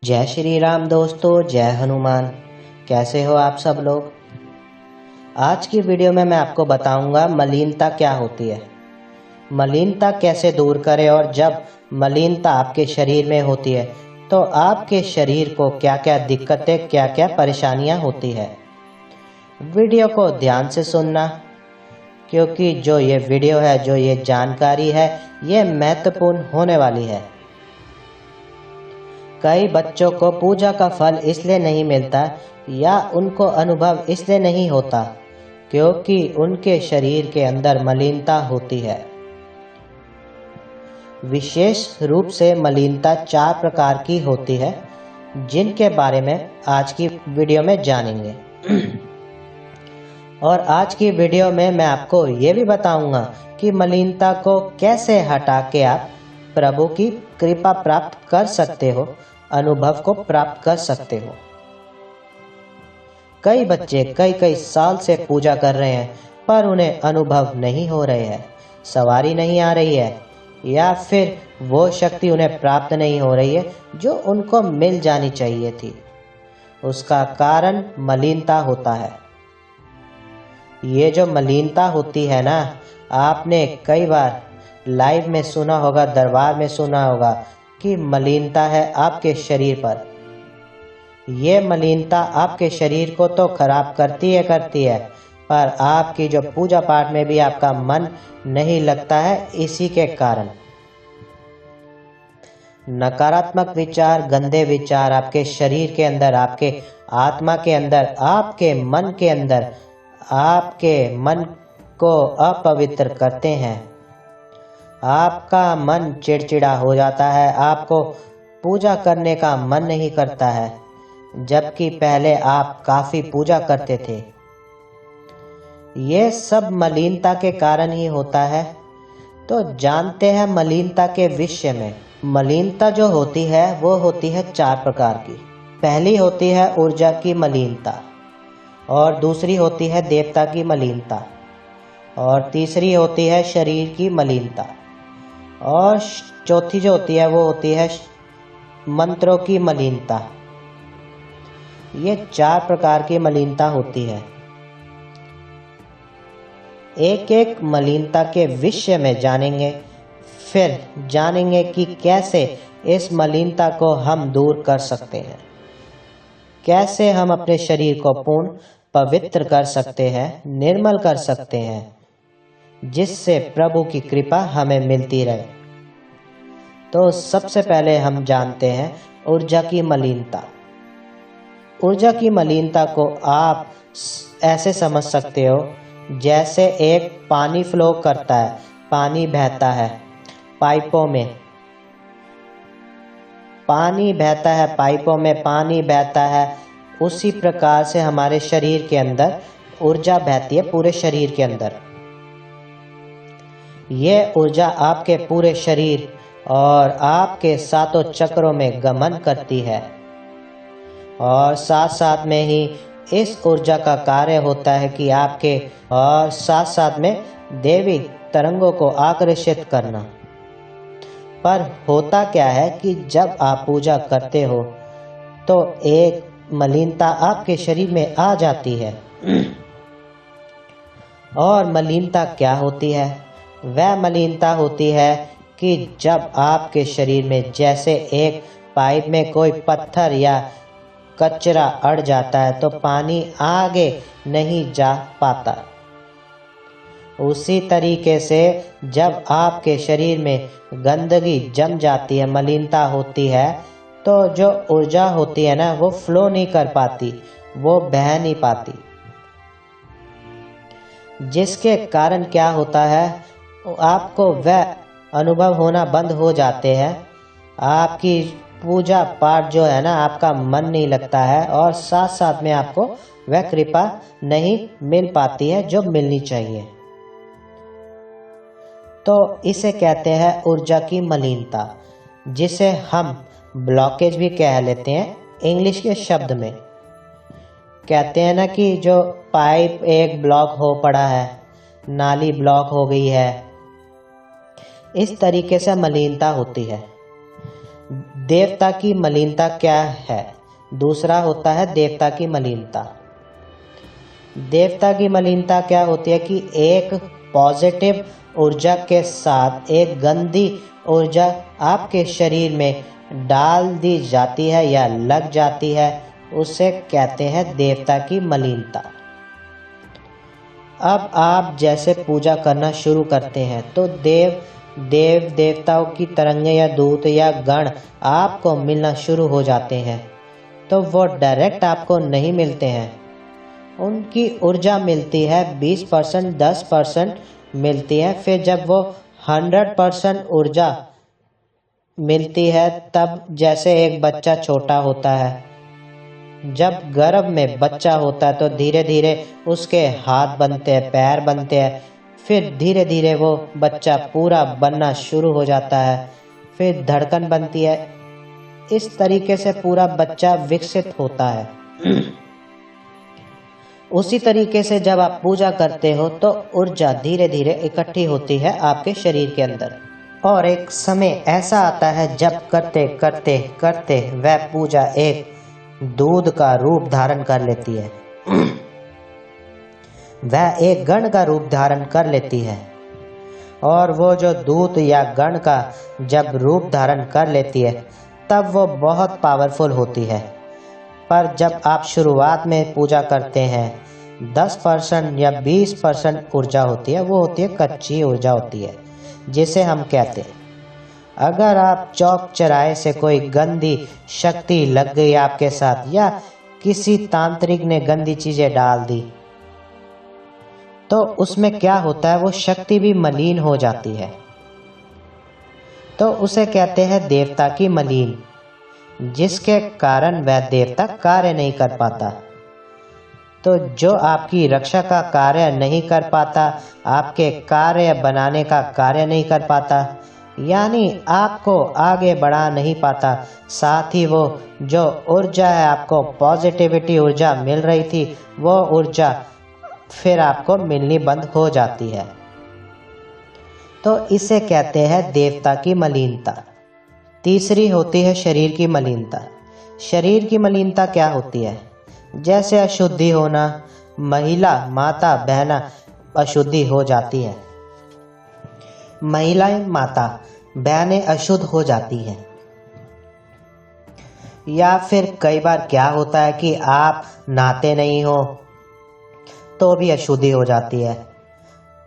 जय श्री राम दोस्तों, जय हनुमान। कैसे हो आप सब लोग। आज की वीडियो में मैं आपको बताऊंगा मलिनता क्या होती है, मलिनता कैसे दूर करें और जब मलिनता आपके शरीर में होती है तो आपके शरीर को क्या क्या दिक्कतें, क्या क्या परेशानियां होती है। वीडियो को ध्यान से सुनना, क्योंकि जो ये वीडियो है, जो ये जानकारी है, ये महत्वपूर्ण होने वाली है। कई बच्चों को पूजा का फल इसलिए नहीं मिलता या उनको अनुभव इसलिए नहीं होता क्योंकि उनके शरीर के अंदर मलिनता होती है। विशेष रूप से मलिनता 4 प्रकार की होती है, जिनके बारे में आज की वीडियो में जानेंगे। और आज की वीडियो में मैं आपको ये भी बताऊंगा कि मलिनता को कैसे हटा के आप प्रभु की कृपा प्राप्त कर सकते हो, अनुभव को प्राप्त कर सकते हो। कई बच्चे कई साल से पूजा कर रहे हैं पर उन्हें अनुभव नहीं हो रहे हैं, सवारी नहीं आ रही है या फिर वो शक्ति उन्हें प्राप्त नहीं हो रही है जो उनको मिल जानी चाहिए थी। उसका कारण मलिनता होता है। ये जो मलिनता होती है ना, आपने कई बार लाइव में सुना होगा, दरबार में सुना होगा कि मलिनता है आपके शरीर पर। ये मलिनता आपके शरीर को तो खराब करती है, पर आपकी जो पूजा पाठ में भी आपका मन नहीं लगता है इसी के कारण। नकारात्मक विचार, गंदे विचार आपके शरीर के अंदर, आपके आत्मा के अंदर, आपके मन के अंदर, आपके मन को अपवित्र करते हैं। आपका मन चिड़चिड़ा हो जाता है, आपको पूजा करने का मन नहीं करता है, जबकि पहले आप काफी पूजा करते थे। ये सब मलिनता के कारण ही होता है। तो जानते हैं मलिनता के विषय में। मलिनता जो होती है वो होती है 4 प्रकार की। पहली होती है ऊर्जा की मलिनता, और दूसरी होती है देवता की मलिनता, और तीसरी होती है शरीर की मलिनता, और चौथी जो होती है वो होती है मंत्रों की मलिनता। ये 4 प्रकार की मलिनता होती है। एक एक मलिनता के विषय में जानेंगे, फिर जानेंगे कि कैसे इस मलिनता को हम दूर कर सकते हैं, कैसे हम अपने शरीर को पूर्ण पवित्र कर सकते हैं, निर्मल कर सकते हैं, जिससे प्रभु की कृपा हमें मिलती रहे। तो सबसे पहले हम जानते हैं ऊर्जा की मलिनता। ऊर्जा की मलिनता को आप ऐसे समझ सकते हो जैसे एक पानी फ्लो करता है, पानी बहता है पाइपों में, पानी बहता है पाइपों में, पानी बहता है। उसी प्रकार से हमारे शरीर के अंदर ऊर्जा बहती है, पूरे शरीर के अंदर। ये ऊर्जा आपके पूरे शरीर और आपके 7 चक्रों में गमन करती है, और साथ साथ में ही इस ऊर्जा का कार्य होता है कि आपके और साथ साथ में देवी तरंगों को आकर्षित करना। पर होता क्या है कि जब आप पूजा करते हो तो एक मलिनता आपके शरीर में आ जाती है। और मलिनता क्या होती है? वह मलिनता होती है कि जब आपके शरीर में जैसे एक पाइप में कोई पत्थर या कचरा अड़ जाता है तो पानी आगे नहीं जा पाता। उसी तरीके से जब आपके शरीर में गंदगी जम जाती है, मलिनता होती है, तो जो ऊर्जा होती है ना, वो फ्लो नहीं कर पाती, वो बह नहीं पाती। जिसके कारण क्या होता है, आपको वह अनुभव होना बंद हो जाते हैं। आपकी पूजा पाठ जो है ना, आपका मन नहीं लगता है, और साथ साथ में आपको वह कृपा नहीं मिल पाती है जो मिलनी चाहिए। तो इसे कहते हैं ऊर्जा की मलिनता, जिसे हम ब्लॉकेज भी कह लेते हैं। इंग्लिश के शब्द में कहते हैं ना कि जो पाइप एक ब्लॉक हो पड़ा है, नाली ब्लॉक हो गई है, इस तरीके से मलिनता होती है। देवता की मलिनता क्या है? दूसरा होता है देवता की मलिनता। देवता की मलिनता क्या होती है कि एक पॉजिटिव ऊर्जा के साथ एक गंदी ऊर्जा आपके शरीर में डाल दी जाती है या लग जाती है, उसे कहते हैं देवता की मलिनता। अब आप जैसे पूजा करना शुरू करते हैं तो देवताओं की तरंगे या दूत या गण आपको मिलना शुरू हो जाते हैं। तो वो डायरेक्ट आपको नहीं मिलते हैं, उनकी ऊर्जा मिलती है 20%, 10% मिलती है। फिर जब वो 100% ऊर्जा मिलती है, तब जैसे एक बच्चा छोटा होता है, जब गर्भ में बच्चा होता है तो धीरे धीरे उसके हाथ बनते हैं, पैर बनते हैं, फिर धीरे धीरे वो बच्चा पूरा बनना शुरू हो जाता है, फिर धड़कन बनती है। इस तरीके से पूरा बच्चा विकसित होता है। उसी तरीके से जब आप पूजा करते हो तो ऊर्जा धीरे धीरे इकट्ठी होती है आपके शरीर के अंदर, और एक समय ऐसा आता है जब करते करते करते वह पूजा एक दूध का रूप धारण कर लेती है। वह एक गण का रूप धारण कर लेती है, और वो जो दूत या गण का जब रूप धारण कर लेती है तब वो बहुत पावरफुल होती है। पर जब आप शुरुआत में पूजा करते हैं 10% या 20% ऊर्जा होती है, वो होती है कच्ची ऊर्जा होती है, जिसे हम कहते हैं अगर आप चौक चौराहे से कोई गंदी शक्ति लग गई आपके साथ, या किसी तांत्रिक ने गंदी चीजें डाल दी, तो उसमें क्या होता है, वो शक्ति भी मलिन हो जाती है। तो उसे कहते हैं देवता की मलिन, जिसके कारण वह देवता कार्य नहीं कर पाता। तो जो आपकी रक्षा का कार्य नहीं कर पाता, आपके कार्य बनाने का कार्य नहीं कर पाता, यानी आपको आगे बढ़ा नहीं पाता, साथ ही वो जो ऊर्जा है, आपको पॉजिटिविटी ऊर्जा मिल रही थी, वो ऊर्जा फिर आपको मिलनी बंद हो जाती है। तो इसे कहते हैं देवता की मलिनता। तीसरी होती है शरीर की मलिनता। शरीर की मलिनता क्या होती है? जैसे अशुद्धि होना, महिला माता बहना अशुद्धि हो जाती है, महिलाएं माता बहनें अशुद्ध हो जाती हैं। या फिर कई बार क्या होता है कि आप नहाते नहीं हो तो भी अशुद्धि हो जाती है।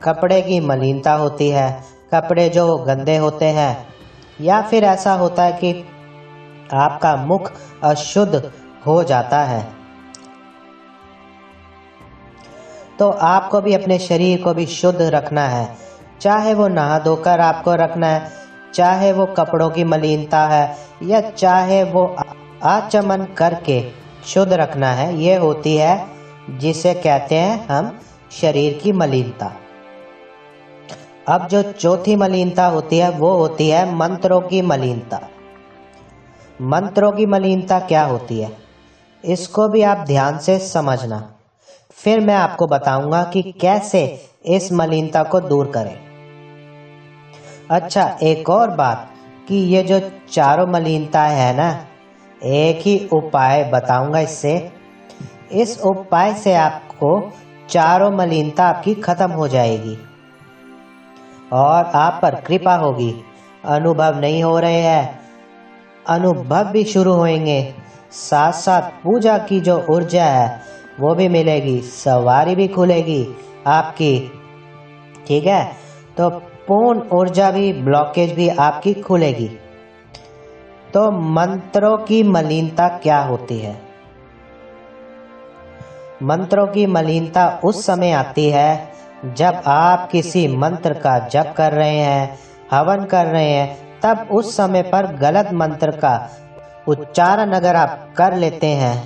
कपड़े की मलिनता होती है, कपड़े जो गंदे होते हैं, या फिर ऐसा होता है कि आपका मुख अशुद्ध हो जाता है। तो आपको भी अपने शरीर को भी शुद्ध रखना है, चाहे वो नहा धोकर आपको रखना है, चाहे वो कपड़ों की मलिनता है, या चाहे वो आचमन करके शुद्ध रखना है। ये होती है जिसे कहते हैं हम शरीर की मलिनता। अब जो चौथी मलिनता होती है वो होती है मंत्रों की मलिनता। मंत्रों की मलिनता क्या होती है, इसको भी आप ध्यान से समझना, फिर मैं आपको बताऊंगा कि कैसे इस मलिनता को दूर करें। अच्छा, एक और बात कि ये जो चारों मलिनता है ना, एक ही उपाय बताऊंगा इससे। इस उपाय से आपको चारों मलिनता आपकी खत्म हो जाएगी और आप पर कृपा होगी। अनुभव नहीं हो रहे हैं, अनुभव भी शुरू होंगे, साथ साथ पूजा की जो ऊर्जा है वो भी मिलेगी, सवारी भी खुलेगी आपकी। ठीक है, तो पूर्ण ऊर्जा भी, ब्लॉकेज भी आपकी खुलेगी। तो मंत्रों की मलिनता क्या होती है? मंत्रों की मलिनता उस समय आती है जब आप किसी मंत्र का जप कर रहे हैं, हवन कर रहे हैं, तब उस समय पर गलत मंत्र का उच्चारण अगर आप कर लेते हैं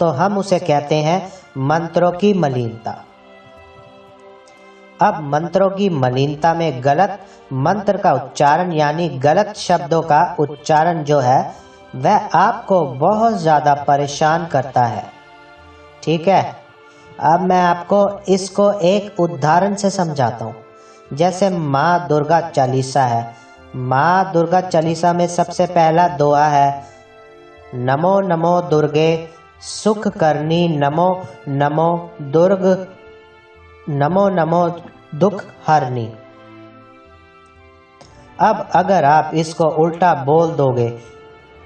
तो हम उसे कहते हैं मंत्रों की मलिनता। अब मंत्रों की मलिनता में गलत मंत्र का उच्चारण यानी गलत शब्दों का उच्चारण जो है वह आपको बहुत ज़्यादा परेशान करता है। ठीक है, अब मैं आपको इसको एक उदाहरण से समझाता हूँ। जैसे माँ दुर्गा चालीसा है, माँ दुर्गा चालीसा में सबसे पहला दुआ है, नमो नमो दुर्गे सुख करनी, नमो नमो दुर्ग, नमो नमो दुख हरनी। अब अगर आप इसको उल्टा बोल दोगे,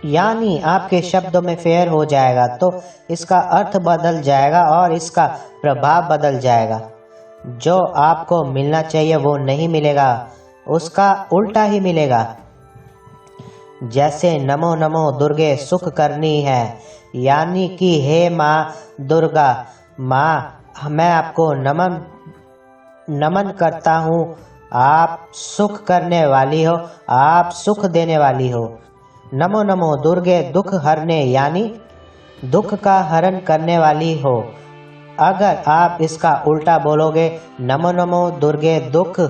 यानी आपके शब्दों में फेर हो जाएगा, तो इसका अर्थ बदल जाएगा और इसका प्रभाव बदल जाएगा। जो आपको मिलना चाहिए वो नहीं मिलेगा, उसका उल्टा ही मिलेगा। जैसे नमो नमो दुर्गे सुख करनी है, यानी कि हे माँ दुर्गा, माँ मैं आपको नमन करता हूँ, आप सुख करने वाली हो, आप सुख देने वाली हो। नमो नमो दुर्गे दुख हरने, यानी दुख का हरण करने वाली हो। अगर आप इसका उल्टा बोलोगे, नमो नमो दुर्गे दुख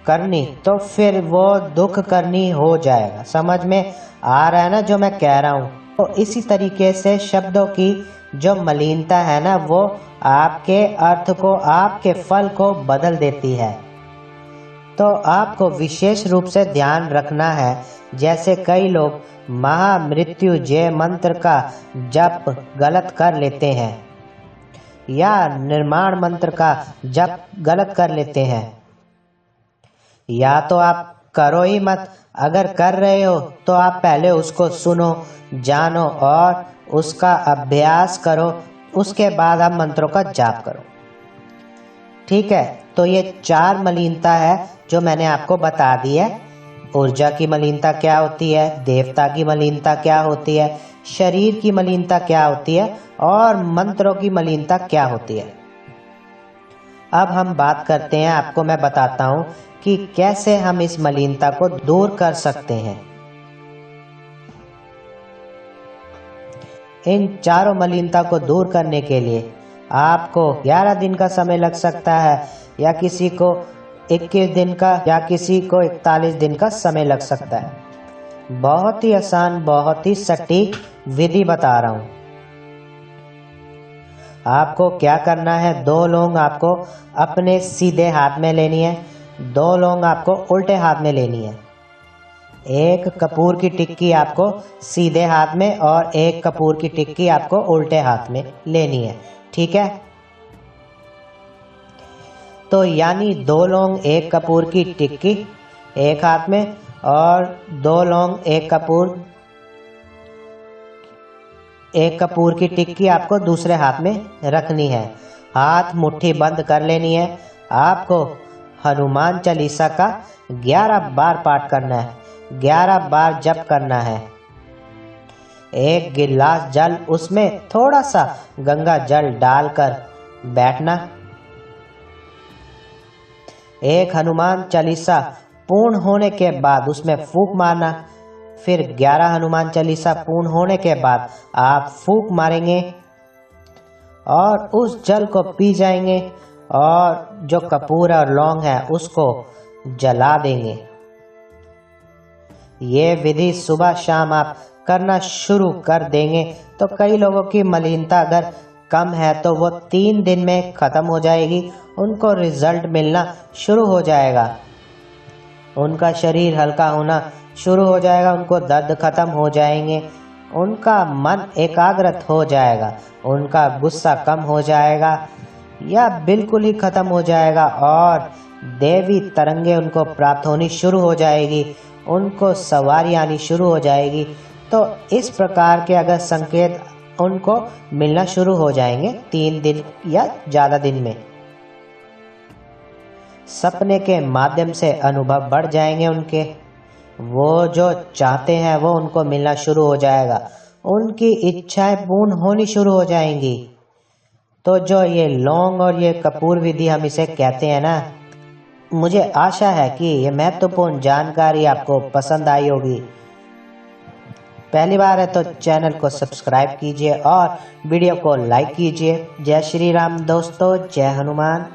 करनी, तो फिर वो दुख करनी हो जाएगा। समझ में आ रहा है ना जो मैं कह रहा हूँ? तो इसी तरीके से शब्दों की जो मलिनता है ना, वो आपके अर्थ को, आपके फल को बदल देती है। तो आपको विशेष रूप से ध्यान रखना है। जैसे कई लोग महामृत्युंजय मंत्र का जप गलत कर लेते हैं, या निर्माण मंत्र का जप गलत कर लेते हैं। या तो आप करो ही मत, अगर कर रहे हो तो आप पहले उसको सुनो, जानो और उसका अभ्यास करो, उसके बाद आप मंत्रों का जाप करो। ठीक है, तो ये 4 मलिनता है जो मैंने आपको बता दी है। ऊर्जा की मलिनता क्या होती है, देवता की मलिनता क्या होती है, शरीर की मलिनता क्या होती है और मंत्रों की मलिनता क्या होती है। अब हम बात करते हैं, आपको मैं बताता हूँ कि कैसे हम इस मलिनता को दूर कर सकते हैं। इन चारों मलिनता को दूर करने के लिए आपको 11 दिन का समय लग सकता है, या किसी को 21 दिन का, या किसी को 41 दिन का समय लग सकता है। बहुत ही आसान, बहुत ही सटीक विधि बता रहा हूँ। आपको क्या करना है, 2 लौंग आपको अपने सीधे हाथ में लेनी है, 2 लौंग आपको उल्टे हाथ में लेनी है। 1 कपूर की टिक्की आपको सीधे हाथ में और 1 कपूर की टिक्की आपको उल्टे हाथ में लेनी है। ठीक है, तो यानी 2 लौंग 1 कपूर की टिक्की एक हाथ में, और 2 लौंग 1 कपूर की टिक्की आपको दूसरे हाथ में रखनी है। हाथ मुट्ठी बंद कर लेनी है। आपको हनुमान चालीसा का 11 बार पाठ करना है, 11 बार जप करना है। 1 गिलास जल, उसमें थोड़ा सा गंगा जल डालकर बैठना। 1 हनुमान चालीसा पूर्ण होने के बाद उसमें फूंक मारना। फिर 11 हनुमान चालीसा पूर्ण होने के बाद आप फूंक मारेंगे और उस जल को पी जाएंगे, और जो कपूर और लौंग है उसको जला देंगे। ये विधि सुबह शाम आप करना शुरू कर देंगे तो कई लोगों की मलिनता अगर कम है तो वो 3 दिन में ख़त्म हो जाएगी। उनको रिजल्ट मिलना शुरू हो जाएगा, उनका शरीर हल्का होना शुरू हो जाएगा, उनको दर्द खत्म हो जाएंगे, उनका मन एकाग्रत हो जाएगा, उनका गुस्सा कम हो जाएगा या बिल्कुल ही खत्म हो जाएगा, और देवी तरंगे उनको प्राप्त होनी शुरू हो जाएगी, उनको सवारी आनी शुरू हो जाएगी। तो इस प्रकार के अगर संकेत उनको मिलना शुरू हो जाएंगे 3 दिन या ज़्यादा दिन में, सपने के माध्यम से अनुभव बढ़ जाएंगे उनके, वो जो चाहते हैं वो उनको मिलना शुरू हो जाएगा, उनकी इच्छाएं पूर्ण होनी शुरू हो जाएंगी। तो जो ये लौंग और ये कपूर विधि हम इसे कहते हैं ना, मुझे आशा है कि ये महत्वपूर्ण जानकारी आपको पसंद आई होगी। पहली बार है तो चैनल को सब्सक्राइब कीजिए और वीडियो को लाइक कीजिए। जय श्री राम दोस्तों, जय हनुमान।